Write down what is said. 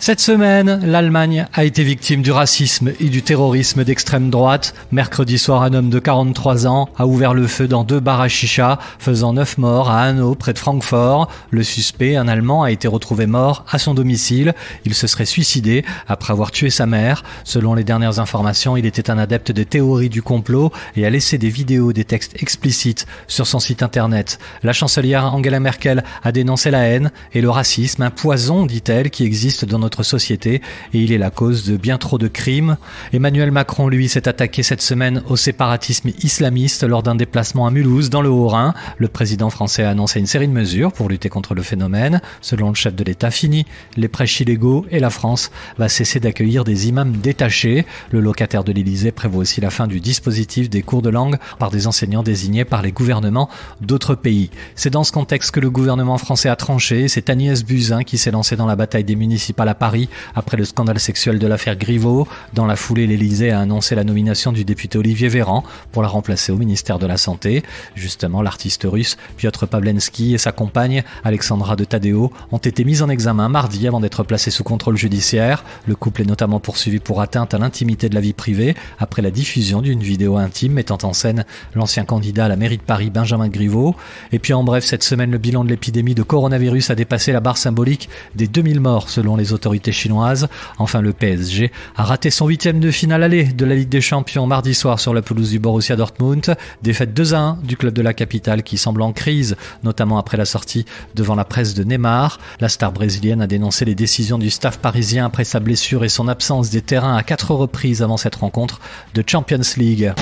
Cette semaine, l'Allemagne a été victime du racisme et du terrorisme d'extrême droite. Mercredi soir, un homme de 43 ans a ouvert le feu dans 2 bars à chicha, faisant 9 morts à Hanau, près de Francfort. Le suspect, un Allemand, a été retrouvé mort à son domicile. Il se serait suicidé après avoir tué sa mère. Selon les dernières informations, il était un adepte des théories du complot et a laissé des vidéos, des textes explicites sur son site internet. La chancelière Angela Merkel a dénoncé la haine et le racisme, un poison, dit-elle, qui existe dans notre société et il est la cause de bien trop de crimes. Emmanuel Macron, lui, s'est attaqué cette semaine au séparatisme islamiste lors d'un déplacement à Mulhouse, dans le Haut-Rhin. Le président français a annoncé une série de mesures pour lutter contre le phénomène. Selon le chef de l'État, fini les prêches illégaux et la France va cesser d'accueillir des imams détachés. Le locataire de l'Élysée prévoit aussi la fin du dispositif des cours de langue par des enseignants désignés par les gouvernements d'autres pays. C'est dans ce contexte que le gouvernement français a tranché. C'est Agnès Buzyn qui s'est lancée dans la bataille des municipales à Paris après le scandale sexuel de l'affaire Griveaux. Dans la foulée, l'Élysée a annoncé la nomination du député Olivier Véran pour la remplacer au ministère de la Santé. Justement, l'artiste russe Piotr Pawlenski et sa compagne Alexandra de Taddeo ont été mis en examen mardi avant d'être placés sous contrôle judiciaire. Le couple est notamment poursuivi pour atteinte à l'intimité de la vie privée après la diffusion d'une vidéo intime mettant en scène l'ancien candidat à la mairie de Paris Benjamin Griveaux. Et puis en bref, cette semaine, le bilan de l'épidémie de coronavirus a dépassé la barre symbolique des 2000 morts selon les autorités chinoises. Enfin, le PSG a raté son 8e de finale aller de la Ligue des Champions mardi soir sur la pelouse du Borussia Dortmund. Défaite 2-1 du club de la capitale qui semble en crise, notamment après la sortie devant la presse de Neymar. La star brésilienne a dénoncé les décisions du staff parisien après sa blessure et son absence des terrains à 4 reprises avant cette rencontre de Champions League.